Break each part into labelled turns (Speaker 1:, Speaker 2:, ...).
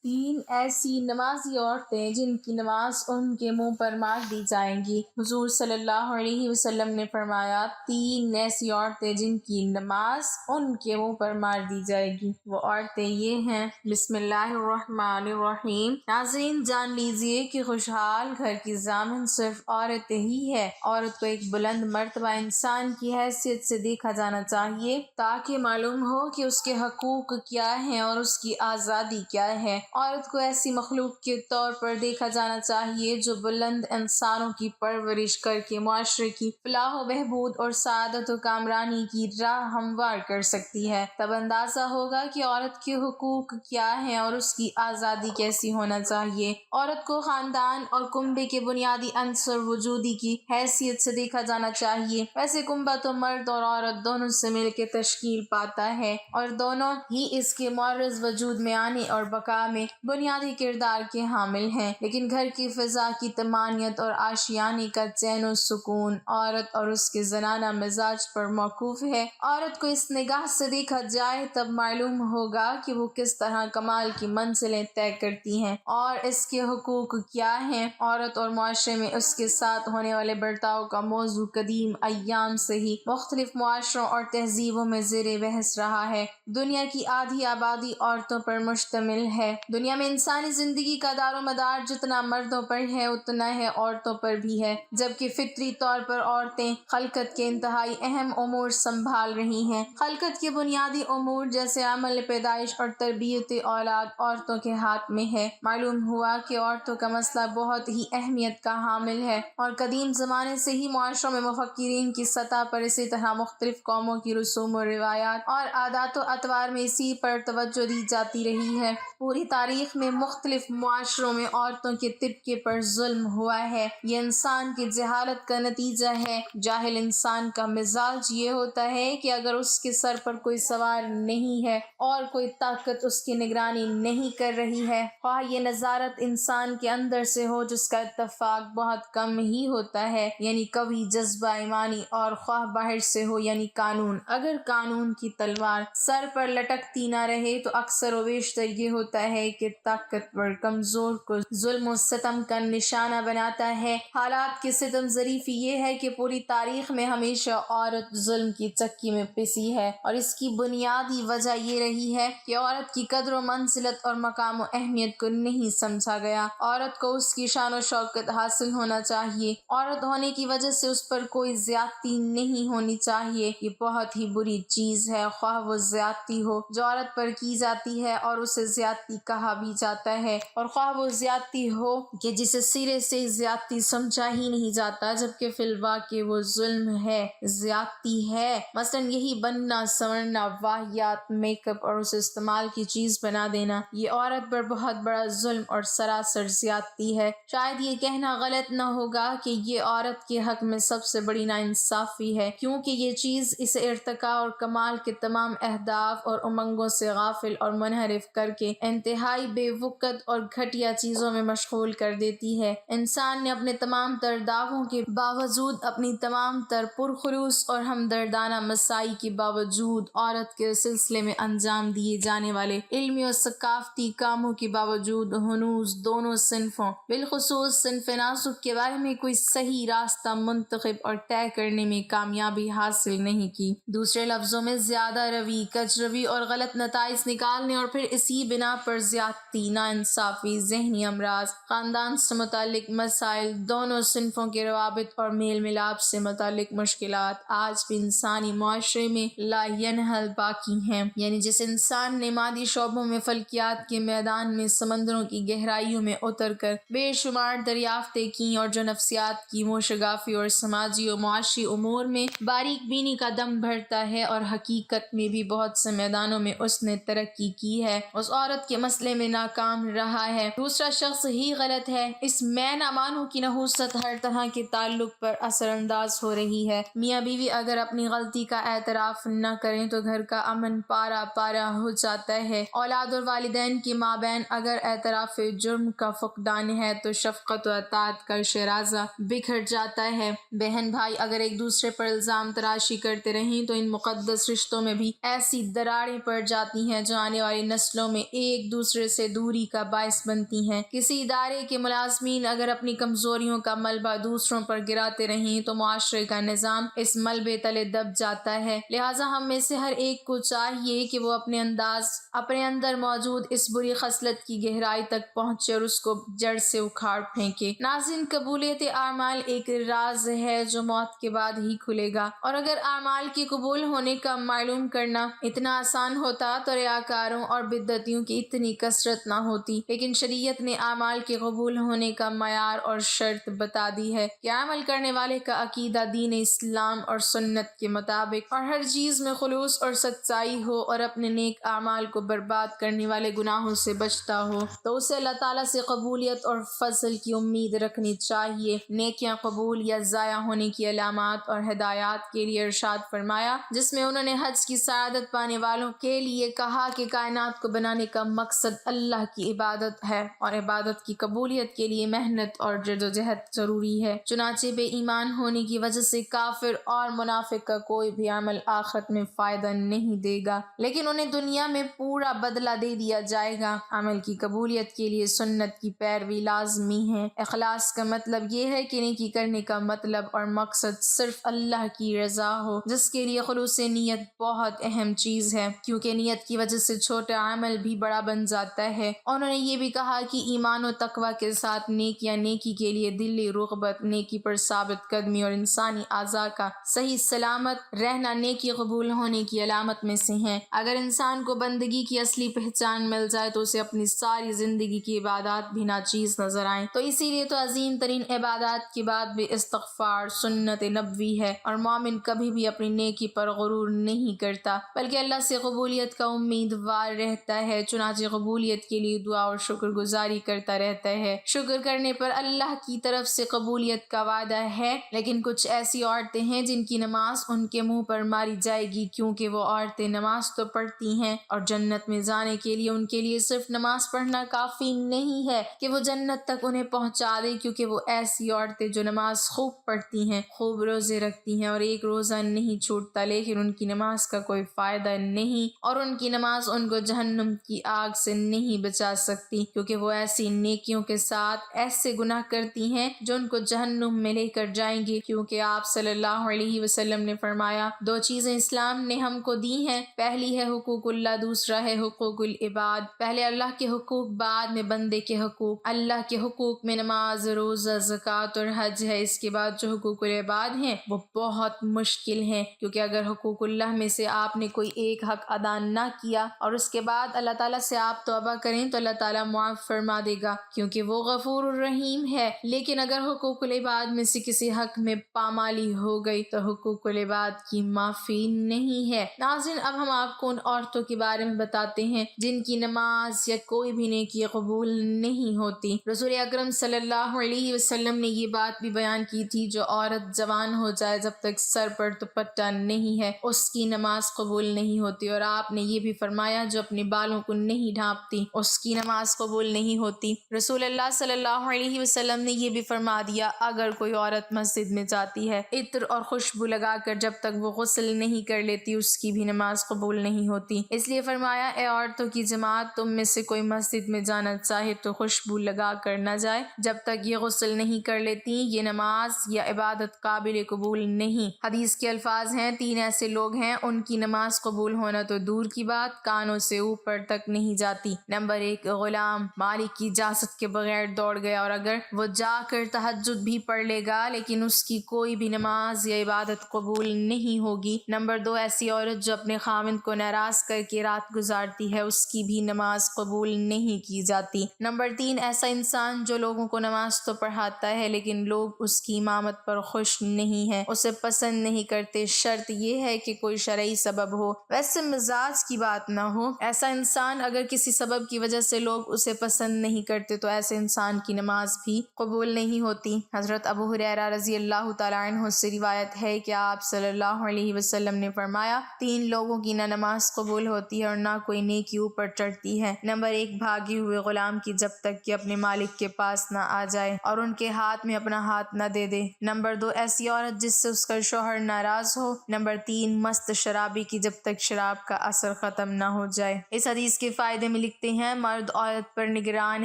Speaker 1: 3 ایسی نمازی عورتیں جن کی نماز ان کے منہ پر مار دی جائیں گی۔ حضور صلی اللہ علیہ وسلم نے فرمایا 3 ایسی عورتیں جن کی نماز ان کے منہ پر مار دی جائے گی۔ وہ عورتیں یہ ہیں۔ بسم اللہ الرحمن الرحیم۔ ناظرین جان لیجئے کہ خوشحال گھر کی ضامن صرف عورت ہی ہے۔ عورت کو ایک بلند مرتبہ انسان کی حیثیت سے دیکھا جانا چاہیے تاکہ معلوم ہو کہ اس کے حقوق کیا ہیں اور اس کی آزادی کیا ہے۔ عورت کو ایسی مخلوق کے طور پر دیکھا جانا چاہیے جو بلند انسانوں کی پرورش کر کے معاشرے کی فلاح و بہبود اور سعادت و کامرانی کی راہ ہموار کر سکتی ہے۔ تب اندازہ ہوگا کہ عورت کے حقوق کیا ہیں اور اس کی آزادی کیسی ہونا چاہیے۔ عورت کو خاندان اور کنبے کے بنیادی عنصر وجودی کی حیثیت سے دیکھا جانا چاہیے۔ ویسے کنبہ تو مرد اور عورت دونوں سے مل کے تشکیل پاتا ہے اور دونوں ہی اس کے معرض وجود میں آنے اور بقا میں بنیادی کردار کے حامل ہیں، لیکن گھر کی فضا کی طمانینت اور آشیانے کا چین و سکون عورت اور اس کے زنانہ مزاج پر موقوف ہے۔ عورت کو اس نگاہ سے دیکھا جائے تب معلوم ہوگا کہ وہ کس طرح کمال کی منزلیں طے کرتی ہیں اور اس کے حقوق کیا ہیں۔ عورت اور معاشرے میں اس کے ساتھ ہونے والے برتاؤ کا موضوع قدیم ایام سے ہی مختلف معاشروں اور تہذیبوں میں زیر بحث رہا ہے۔ دنیا کی آدھی آبادی عورتوں پر مشتمل ہے۔ دنیا میں انسانی زندگی کا دار و مدار جتنا مردوں پر ہے اتنا ہے عورتوں پر بھی ہے، جبکہ فطری طور پر عورتیں خلقت کے انتہائی اہم امور سنبھال رہی ہیں۔ خلقت کے بنیادی امور جیسے عمل پیدائش اور تربیت اولاد عورتوں کے ہاتھ میں ہے۔ معلوم ہوا کہ عورتوں کا مسئلہ بہت ہی اہمیت کا حامل ہے اور قدیم زمانے سے ہی معاشروں میں مفکرین کی سطح پر اسی طرح مختلف قوموں کی رسوم و روایات اور عادات و اطوار میں اسی پر توجہ دی جاتی رہی ہے۔ پوری تاریخ میں مختلف معاشروں میں عورتوں کے طبقے پر ظلم ہوا ہے۔ یہ انسان کی جہالت کا نتیجہ ہے۔ جاہل انسان کا مزاج یہ ہوتا ہے کہ اگر اس کے سر پر کوئی سوار نہیں ہے اور کوئی طاقت اس کی نگرانی نہیں کر رہی ہے، خواہ یہ نظارت انسان کے اندر سے ہو جس کا اتفاق بہت کم ہی ہوتا ہے، یعنی قوی جذبہ ایمانی، اور خواہ باہر سے ہو یعنی قانون۔ اگر قانون کی تلوار سر پر لٹکتی نہ رہے تو اکثر و بیشتر یہ ہوتا ہے کہ طاقتور کمزور کو ظلم و ستم کا نشانہ بناتا ہے۔ حالات کی ستم ظریفی یہ ہے کہ پوری تاریخ میں ہمیشہ عورت ظلم کی چکی میں پسی ہے اور اس کی بنیادی وجہ یہ رہی ہے کہ عورت کی قدر و منزلت اور مقام و اہمیت کو نہیں سمجھا گیا۔ عورت کو اس کی شان و شوکت حاصل ہونا چاہیے۔ عورت ہونے کی وجہ سے اس پر کوئی زیادتی نہیں ہونی چاہیے۔ یہ بہت ہی بری چیز ہے، خواہ وہ زیادتی ہو جو عورت پر کی جاتی ہے اور اسے زیادتی کہا بھی جاتا ہے، اور خواہ وہ زیادتی ہو کہ جسے سرے سے زیادتی سمجھا ہی نہیں جاتا جبکہ فی الواقع وہ ظلم ہے، زیادتی ہے۔ مثلاً یہی بننا سنورنا، واہیات میک اپ اور اسے استعمال کی چیز بنا دینا، یہ عورت پر بہت بڑا ظلم اور سراسر زیادتی ہے۔ شاید یہ کہنا غلط نہ ہوگا کہ یہ عورت کے حق میں سب سے بڑی ناانصافی ہے، کیونکہ یہ چیز اسے ارتقاء اور کمال کے تمام اہداف اور امنگوں سے غافل اور منحرف کر کے انتہائی بے وقت اور گھٹیا چیزوں میں مشغول کر دیتی ہے۔ انسان نے اپنے تمام تر دعووں کے باوجود، اپنی تمام تر پرخلوص اور ہمدردانہ مساعی کے باوجود، عورت کے سلسلے میں انجام دیے جانے والے علمی اور ثقافتی کاموں کے باوجود ہنوز دونوں صنفوں بالخصوص صنف ناسک کے بارے میں کوئی صحیح راستہ منتخب اور طے کرنے میں کامیابی حاصل نہیں کی۔ دوسرے لفظوں میں زیادہ روی، کج روی اور غلط نتائج نکالنے اور پھر اسی بنا پر زیادتی، ناانصافی، ذہنی امراض، خاندان سے متعلق مسائل، دونوں صنفوں کے روابط اور میل ملاپ سے متعلق مشکلات آج بھی انسانی معاشرے میں لا ینحل باقی ہیں۔ یعنی جس انسان نے مادی شعبوں میں فلکیات کے میدان میں سمندروں کی گہرائیوں میں اتر کر بے شمار دریافتیں کیں اور جو نفسیات کی موشگافی اور سماجی و معاشی امور میں باریک بینی کا دم بھرتا ہے اور حقیقت میں بھی بہت سے میدانوں میں اس نے ترقی کی ہے، اس عورت کے مسئلے میں ناکام رہا ہے۔ دوسرا شخص ہی غلط ہے۔ اس میں نہ مانو کی نحوست ہر طرح کے تعلق پر اثر انداز ہو رہی ہے۔ میاں بیوی اگر اپنی غلطی کا اعتراف نہ کریں تو گھر کا امن پارا پارا ہو جاتا ہے۔ اولاد اور والدین کے مابین اگر اعتراف جرم کا فقدان ہے تو شفقت و اطاعت کا شیرازہ بکھر جاتا ہے۔ بہن بھائی اگر ایک دوسرے پر الزام تراشی کرتے رہیں تو ان مقدس رشتوں میں بھی ایسی دراڑیں پڑ جاتی ہیں جو آنے والی نسلوں میں ایک دوسرے دوسرے سے دوری کا باعث بنتی ہیں۔ کسی ادارے کے ملازمین اگر اپنی کمزوریوں کا ملبہ دوسروں پر گراتے رہیں تو معاشرے کا نظام اس ملبے تلے دب جاتا ہے۔ لہٰذا ہم میں سے ہر ایک کو چاہیے کہ وہ اپنے اندر موجود اس بری خصلت کی گہرائی تک پہنچے اور اس کو جڑ سے اکھاڑ پھینکے۔ ناظرین، قبولیت اعمال ایک راز ہے جو موت کے بعد ہی کھلے گا، اور اگر اعمال کے قبول ہونے کا معلوم کرنا اتنا آسان ہوتا تو ریاکاروں اور بدعتیوں کی اتنی کثرت نہ ہوتی، لیکن شریعت نے اعمال کے قبول ہونے کا معیار اور شرط بتا دی ہے کہ عمل کرنے والے کا عقیدہ دین اسلام اور سنت کے مطابق اور ہر چیز میں خلوص اور سچائی ہو اور اپنے نیک اعمال کو برباد کرنے والے گناہوں سے بچتا ہو تو اسے اللہ تعالیٰ سے قبولیت اور فضل کی امید رکھنی چاہیے۔ نیکیاں قبول یا ضائع ہونے کی علامات اور ہدایات کے لیے ارشاد فرمایا، جس میں انہوں نے حج کی سعادت پانے والوں کے لیے کہا کہ کائنات کو بنانے کا مقصد اللہ کی عبادت ہے اور عبادت کی قبولیت کے لیے محنت اور جدوجہد ضروری ہے۔ چنانچہ بے ایمان ہونے کی وجہ سے کافر اور منافق کا کوئی بھی عمل آخرت میں فائدہ نہیں دے گا، لیکن انہیں دنیا میں پورا بدلہ دے دیا جائے گا۔ عمل کی قبولیت کے لیے سنت کی پیروی لازمی ہے۔ اخلاص کا مطلب یہ ہے کہ نیکی کرنے کا مطلب اور مقصد صرف اللہ کی رضا ہو، جس کے لیے خلوص نیت بہت اہم چیز ہے، کیونکہ نیت کی وجہ سے چھوٹا عمل بھی بڑا بن جاتا ہے۔ انہوں نے یہ بھی کہا کہ ایمان و تقوی کے ساتھ نیکیاں، نیکی کے لیے دلی رغبت، نیکی پر ثابت قدمی اور انسانی اعضاء کا صحیح سلامت رہنا نیکی قبول ہونے کی علامت میں سے ہیں۔ اگر انسان کو بندگی کی اصلی پہچان مل جائے تو اسے اپنی ساری زندگی کی عبادات بھی ناچیز نظر آئیں۔ تو اسی لیے تو عظیم ترین عبادات کی بات بھی استغفار سنت نبوی ہے، اور مومن کبھی بھی اپنی نیکی پر غرور نہیں کرتا بلکہ اللہ سے قبولیت کا امیدوار رہتا ہے۔ چنانچہ قبولیت کے لیے دعا اور شکر گزاری کرتا رہتا ہے۔ شکر کرنے پر اللہ کی طرف سے قبولیت کا وعدہ ہے، لیکن کچھ ایسی عورتیں ہیں جن کی نماز ان کے منہ پر ماری جائے گی، کیونکہ وہ عورتیں نماز تو پڑھتی ہیں اور جنت میں جانے کے لیے ان کے لیے صرف نماز پڑھنا کافی نہیں ہے کہ وہ جنت تک انہیں پہنچا دے، کیونکہ وہ ایسی عورتیں جو نماز خوب پڑھتی ہیں، خوب روزے رکھتی ہیں اور ایک روزہ نہیں چھوٹتا، لیکن ان کی نماز کا کوئی فائدہ نہیں اور ان کی نماز ان کو جہنم کی آگ سے نہیں بچا سکتی، کیونکہ وہ ایسی نیکیوں کے ساتھ ایسے گناہ کرتی ہیں جو ان کو جہنم میں لے کر جائیں گے۔ کیونکہ آپ صلی اللہ علیہ وسلم نے فرمایا، دو چیزیں اسلام نے ہم کو دی ہیں، پہلی ہے حقوق اللہ، دوسرا ہے حقوق العباد۔ پہلے اللہ کے حقوق، بعد میں بندے کے حقوق۔ اللہ کے حقوق میں نماز، روزہ، زکوٰۃ اور حج ہے۔ اس کے بعد جو حقوق العباد ہیں وہ بہت مشکل ہیں، کیونکہ اگر حقوق اللہ میں سے آپ نے کوئی ایک حق ادا نہ کیا اور اس کے بعد اللہ تعالیٰ سے آپ توبہ کریں تو اللہ تعالیٰ معاف فرما دے گا، کیونکہ وہ غفور الرحیم ہے۔ لیکن اگر حقوق العباد میں سے کسی حق میں پامالی ہو گئی تو حقوق العباد کی معافی نہیں ہے۔ ناظرین، اب ہم آپ کو ان عورتوں کے بارے میں بتاتے ہیں جن کی نماز یا کوئی بھی نیکی قبول نہیں ہوتی۔ رسول اکرم صلی اللہ علیہ وسلم نے یہ بات بھی بیان کی تھی، جو عورت جوان ہو جائے جب تک سر پر دوپٹہ نہیں ہے اس کی نماز قبول نہیں ہوتی، اور آپ نے یہ بھی فرمایا جو اپنے بالوں کو نہیں ڈھانپتی اس کی نماز قبول نہیں ہوتی۔ رسول اللہ صلی اللہ علیہ وسلم نے یہ بھی فرما دیا، اگر کوئی عورت مسجد میں جاتی ہے عطر اور خوشبو لگا کر جب تک وہ غسل نہیں کر لیتی اس کی بھی نماز قبول نہیں ہوتی۔ اس لیے فرمایا، اے عورتوں کی جماعت، تم میں سے کوئی مسجد میں جانا چاہے تو خوشبو لگا کر نہ جائے جب تک یہ غسل نہیں کر لیتی، یہ نماز یا عبادت قابل قبول نہیں۔ حدیث کے الفاظ ہیں، تین ایسے لوگ ہیں ان کی نماز قبول ہونا تو دور کی بات، کانوں سے اوپر تک نہیں جاتی۔ نمبر 1، غلام مالک کی اجازت کے بغیر دوڑ گیا، اور اگر وہ جا کر تہجد بھی پڑھ لے گا لیکن اس کی کوئی بھی نماز یا عبادت قبول نہیں ہوگی۔ نمبر 2، ایسی عورت جو اپنے خاوند کو ناراض کر کے رات گزارتی ہے، اس کی بھی نماز قبول نہیں کی جاتی۔ نمبر 3، ایسا انسان جو لوگوں کو نماز تو پڑھاتا ہے لیکن لوگ اس کی امامت پر خوش نہیں ہیں، اسے پسند نہیں کرتے، شرط یہ ہے کہ کوئی شرعی سبب ہو، ویسے مزاج کی بات نہ ہو۔ ایسا انسان اگر کسی سبب کی وجہ سے لوگ اسے پسند نہیں کرتے تو ایسے انسان کی نماز بھی قبول نہیں ہوتی۔ حضرت ابو ہریرہ رضی اللہ تعالیٰ عنہ سے روایت ہے کہ آپ صلی اللہ علیہ وسلم نے فرمایا، 3 لوگوں کی نہ نماز قبول ہوتی ہے اور نہ کوئی نیکی اوپر چڑھتی ہے۔ نمبر 1، بھاگے ہوئے غلام کی جب تک کہ اپنے مالک کے پاس نہ آ جائے اور ان کے ہاتھ میں اپنا ہاتھ نہ دے دے۔ نمبر 2، ایسی عورت جس سے اس کا شوہر ناراض ہو۔ نمبر 3، مست شرابی کی جب تک شراب کا اثر ختم نہ ہو جائے۔ اس حدیث کے فائدے میں میں لکھتے ہیں مرد عورت پر نگران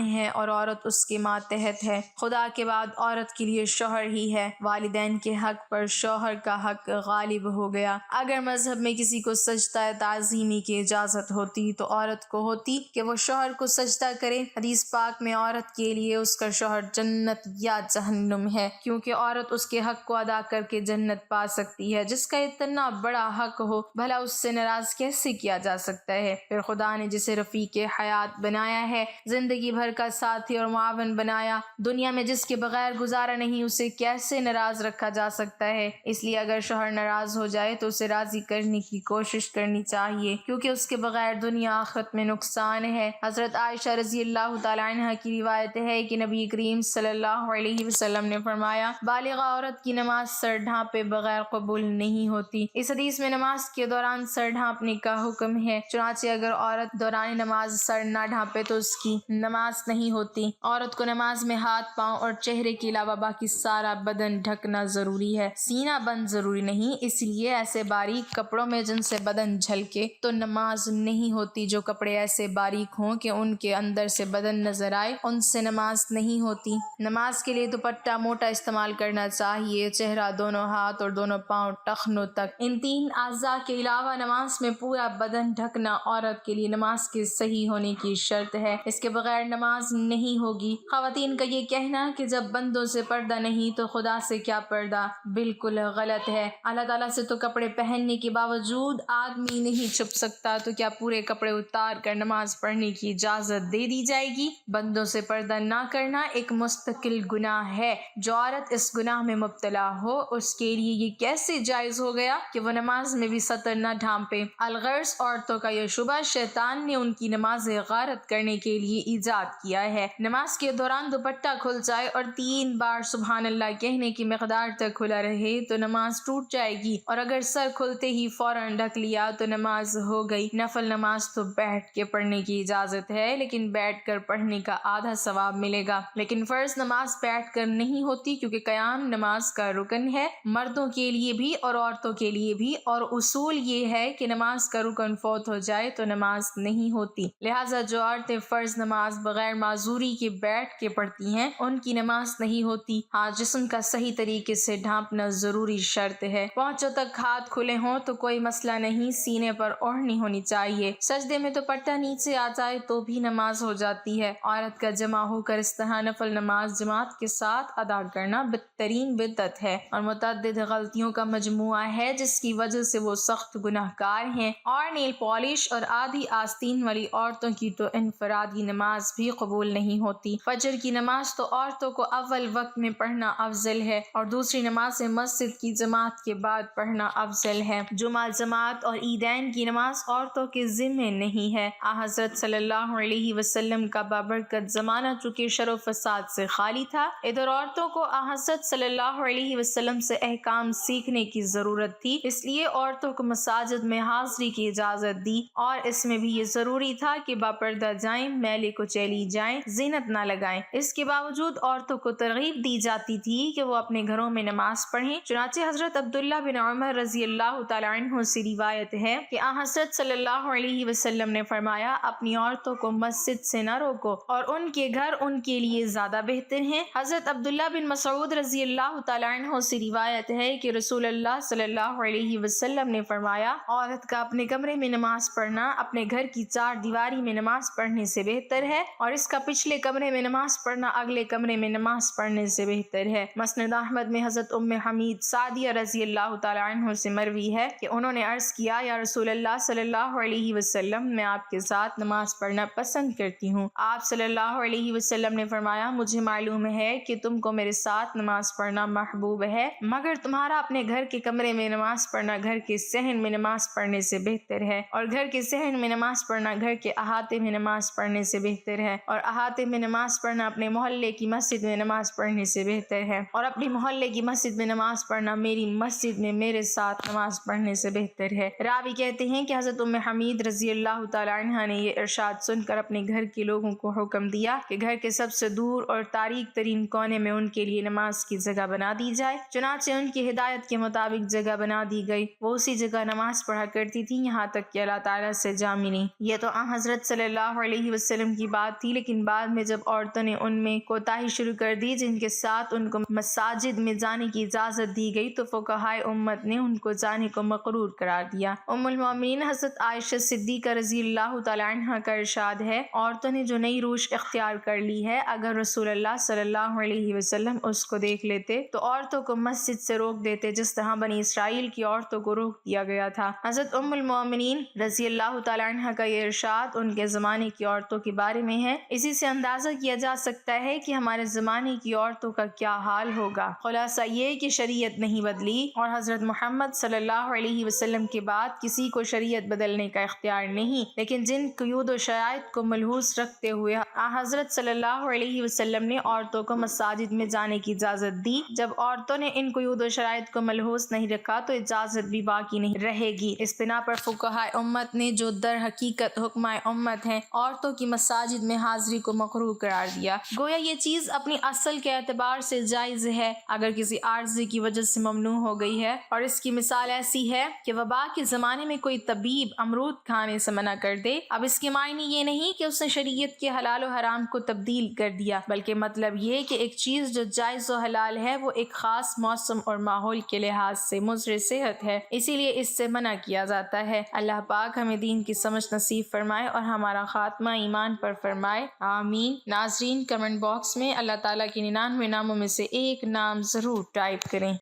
Speaker 1: ہے اور عورت اس کے ماتحت ہے۔ خدا کے بعد عورت کے لیے شوہر ہی ہے۔ والدین کے حق پر شوہر کا حق غالب ہو گیا۔ اگر مذہب میں کسی کو سجدہ تعظیمی کی اجازت ہوتی تو عورت کو ہوتی کہ وہ شوہر کو سجدہ کرے۔ حدیث پاک میں عورت کے لیے اس کا شوہر جنت یا جہنم ہے، کیونکہ عورت اس کے حق کو ادا کر کے جنت پا سکتی ہے۔ جس کا اتنا بڑا حق ہو بھلا اس سے ناراض کیسے کیا جا سکتا ہے؟ پھر خدا نے جسے رفیق حیات بنایا ہے، زندگی بھر کا ساتھی اور معاون بنایا، دنیا میں جس کے بغیر گزارا نہیں، اسے کیسے ناراض رکھا جا سکتا ہے؟ اس لیے اگر شوہر ناراض ہو جائے تو اسے راضی کرنے کی کوشش کرنی چاہیے، کیونکہ اس کے بغیر دنیا آخرت میں نقصان ہے۔ حضرت عائشہ رضی اللہ تعالی عنہ کی روایت ہے کہ نبی کریم صلی اللہ علیہ وسلم نے فرمایا، بالغہ عورت کی نماز سر ڈھانپے بغیر قبول نہیں ہوتی۔ اس حدیث میں نماز کے دوران سر ڈھانپنے کا حکم ہے، چنانچہ اگر عورت دوران نماز سر نہ ڈھانپے تو اس کی نماز نہیں ہوتی۔ عورت کو نماز میں ہاتھ، پاؤں اور چہرے کے علاوہ باقی سارا بدن ڈھکنا ضروری ہے، سینہ بند ضروری نہیں۔ اس لیے ایسے باریک کپڑوں میں جن سے بدن جھلکے تو نماز نہیں ہوتی، جو کپڑے ایسے باریک ہوں کہ ان کے اندر سے بدن نظر آئے، ان سے نماز نہیں ہوتی۔ نماز کے لیے دوپٹہ موٹا استعمال کرنا چاہیے، چہرہ، دونوں ہاتھ اور دونوں پاؤں ٹخنوں تک، ان تین اعضاء کے علاوہ نماز میں پورا بدن ڈھکنا عورت کے لیے نماز کے صحیح ہونے کی شرط ہے، اس کے بغیر نماز نہیں ہوگی۔ خواتین کا یہ کہنا کہ جب بندوں سے پردہ نہیں تو خدا سے کیا پردہ، بالکل غلط ہے۔ اللہ تعالیٰ سے تو کپڑے پہننے کے باوجود آدمی نہیں چھپ سکتا، تو کیا پورے کپڑے اتار کر نماز پڑھنے کی اجازت دے دی جائے گی؟ بندوں سے پردہ نہ کرنا ایک مستقل گناہ ہے۔ جو عورت اس گناہ میں مبتلا ہو اس کے لیے یہ کیسے جائز ہو گیا کہ وہ نماز میں بھی سطر نہ ڈھانپے؟ الغرض عورتوں کا یہ شبہ شیطان نے ان کی نمازیں غارت کرنے کے لیے ایجاد کیا ہے۔ نماز کے دوران دوپٹہ کھل جائے اور 3 بار سبحان اللہ کہنے کی مقدار تک کھلا رہے تو نماز ٹوٹ جائے گی، اور اگر سر کھلتے ہی فوراً ڈھک لیا تو نماز ہو گئی۔ نفل نماز تو بیٹھ کے پڑھنے کی اجازت ہے، لیکن بیٹھ کر پڑھنے کا آدھا ثواب ملے گا، لیکن فرض نماز بیٹھ کر نہیں ہوتی، کیونکہ قیام نماز کا رکن ہے، مردوں کے لیے بھی اور عورتوں کے لیے بھی، اور اصول یہ ہے کہ نماز کا رکن فوت ہو جائے تو نماز نہیں ہوتی۔ لہٰذا جو عورتیں فرض نماز بغیر معذوری کے بیٹھ کے پڑھتی ہیں ان کی نماز نہیں ہوتی۔ ہاں، جسم کا صحیح طریقے سے ڈھانپنا ضروری شرط ہے۔ پہنچوں تک ہاتھ کھلے ہوں تو کوئی مسئلہ نہیں، سینے پر اوڑھنی ہونی چاہیے۔ سجدے میں دوپٹہ نیچے آ جائے تو بھی نماز ہو جاتی ہے۔ عورت کا جمع ہو کر اس طرح نفل نماز جماعت کے ساتھ ادا کرنا بدترین بدعت ہے اور متعدد غلطیوں کا مجموعہ ہے، جس کی وجہ سے وہ سخت گناہ گار ہیں۔ اور نیل پالش اور آدھی آستین والی عورتوں کی تو انفرادی نماز بھی قبول نہیں ہوتی۔ فجر کی نماز تو عورتوں کو اول وقت میں پڑھنا افضل ہے اور دوسری نماز مسجد کی جماعت کے بعد پڑھنا افضل ہے۔ جمعہ جماعت اور عیدین کی نماز عورتوں کے ذمہ نہیں ہے۔ حضرت صلی اللہ علیہ وسلم کا بابرکت زمانہ چونکہ شر و فساد سے خالی تھا، ادھر عورتوں کو حضرت صلی اللہ علیہ وسلم سے احکام سیکھنے کی ضرورت تھی، اس لیے عورتوں کو مساجد میں حاضری کی اجازت دی، اور اس میں بھی یہ ضروری تھا کہ باپردہ جائیں، میلے کچیلی جائیں، زینت نہ لگائیں۔ اس کے باوجود عورتوں کو ترغیب دی جاتی تھی کہ وہ اپنے گھروں میں نماز پڑھیں، چنانچہ حضرت عبداللہ بن عمر رضی اللہ تعالی عنہ سے روایت ہے کہ حضرت صلی اللہ علیہ وسلم نے فرمایا، اپنی عورتوں کو مسجد سے نہ روکو، اور ان کے گھر ان کے لیے زیادہ بہتر ہیں۔ حضرت عبداللہ بن مسعود رضی اللہ تعالی عنہ سے روایت ہے کہ رسول اللہ صلی اللہ علیہ وسلم نے فرمایا، عورت کا اپنے کمرے میں نماز پڑھنا اپنے گھر کی 4 دیواری میں نماز پڑھنے سے بہتر ہے، اور اس کا پچھلے کمرے میں نماز پڑھنا اگلے کمرے میں نماز پڑھنے سے بہتر ہے۔ مسند احمد میں حضرت ام حمید سعدیہ رضی اللہ تعالی عنہ سے مروی ہے کہ انہوں نے عرض کیا، یا رسول اللہ صلی اللہ علیہ وسلم، میں آپ کے ساتھ نماز پڑھنا پسند کرتی ہوں۔ آپ صلی اللہ علیہ وسلم نے فرمایا، مجھے معلوم ہے کہ تم کو میرے ساتھ نماز پڑھنا محبوب ہے، مگر تمہارا اپنے گھر کے کمرے میں نماز پڑھنا گھر کے صحن میں نماز پڑھنے سے بہتر ہے، اور گھر کے صحن میں نماز پڑھنا گھر کے احاطے میں نماز پڑھنے سے بہتر ہے، اور احاطے میں نماز پڑھنا اپنے محلے کی مسجد میں نماز پڑھنے سے بہتر ہے، اور اپنے محلے کی مسجد میں نماز پڑھنا میری مسجد میں میرے ساتھ نماز پڑھنے سے بہتر ہے۔ راوی کہتے ہیں کہ حضرت ام حمید رضی اللہ تعالی عنہ نے یہ ارشاد سن کر اپنے گھر کے لوگوں کو حکم دیا کہ گھر کے سب سے دور اور تاریک ترین کونے میں ان کے لیے نماز کی جگہ بنا دی جائے، چنانچہ ان کی ہدایت کے مطابق جگہ بنا دی گئی۔ وہ اسی جگہ نماز پڑھا کرتی تھی یہاں تک کہ اللہ تعالیٰ سے جا ملی۔ یہ تو حضرت صلی اللہ علیہ وسلم کی بات تھی، لیکن بعد میں جب عورتوں نے ان میں کوتاہی شروع کر دی جن کے ساتھ ان کو مساجد میں جانے کی اجازت دی گئی تو فقہائے امت نے ان کو جانے کو مقرور قرار دیا۔ ام المومنین حضرت عائشہ صدیقہ رضی اللہ تعالی عنہا کا ارشاد ہے، عورتوں نے جو نئی روش اختیار کر لی ہے، اگر رسول اللہ صلی اللہ علیہ وسلم اس کو دیکھ لیتے تو عورتوں کو مسجد سے روک دیتے جس طرح بنی اسرائیل کی عورتوں کو روک دیا گیا تھا۔ حضرت ام المومنین رضی اللہ تعالی عنہا کا یہ ارشاد ان کے زمانے کی عورتوں کے بارے میں ہے۔ اسی سے اندازہ کیا جا سکتا ہے کہ ہمارے زمانے کی عورتوں کا کیا حال ہوگا۔ خلاصہ یہ کہ شریعت نہیں بدلی اور حضرت محمد صلی اللہ علیہ وسلم کے بعد کسی کو شریعت بدلنے کا اختیار نہیں، لیکن جن قیود و شرائط کو ملحوظ رکھتے ہوئے حضرت صلی اللہ علیہ وسلم نے عورتوں کو مساجد میں جانے کی اجازت دی، جب عورتوں نے ان قیود و شرائط کو ملحوظ نہیں رکھا تو اجازت بھی باقی نہیں رہے گی۔ اس بنا پر فقہائے امت نے جو در حقیقت حکمائے امت ہیں عورتوں کی مساجد میں حاضری کو مکروہ قرار دیا۔ گویا یہ چیز اپنی اصل کے اعتبار سے جائز ہے، اگر کسی عارضی کی وجہ سے ممنوع ہو گئی ہے، اور اس کی مثال ایسی ہے کہ وبا کے زمانے میں کوئی طبیب امرود کھانے سے منع کر دے۔ اب اس کے معنی یہ نہیں کہ اس نے شریعت کے حلال و حرام کو تبدیل کر دیا، بلکہ مطلب یہ کہ ایک چیز جو جائز و حلال ہے وہ ایک خاص موسم اور ماحول کے لحاظ سے مضر صحت ہے، اسی لیے اس سے منع کیا جاتا ہے۔ اللہ پاک ہمیں دین کی سمجھ نصیب فرمائے اور ہمارا خاتمہ ایمان پر فرمائے، آمین۔ ناظرین، کمنٹ باکس میں اللہ تعالیٰ کے 99 ناموں میں سے ایک نام ضرور ٹائپ کریں۔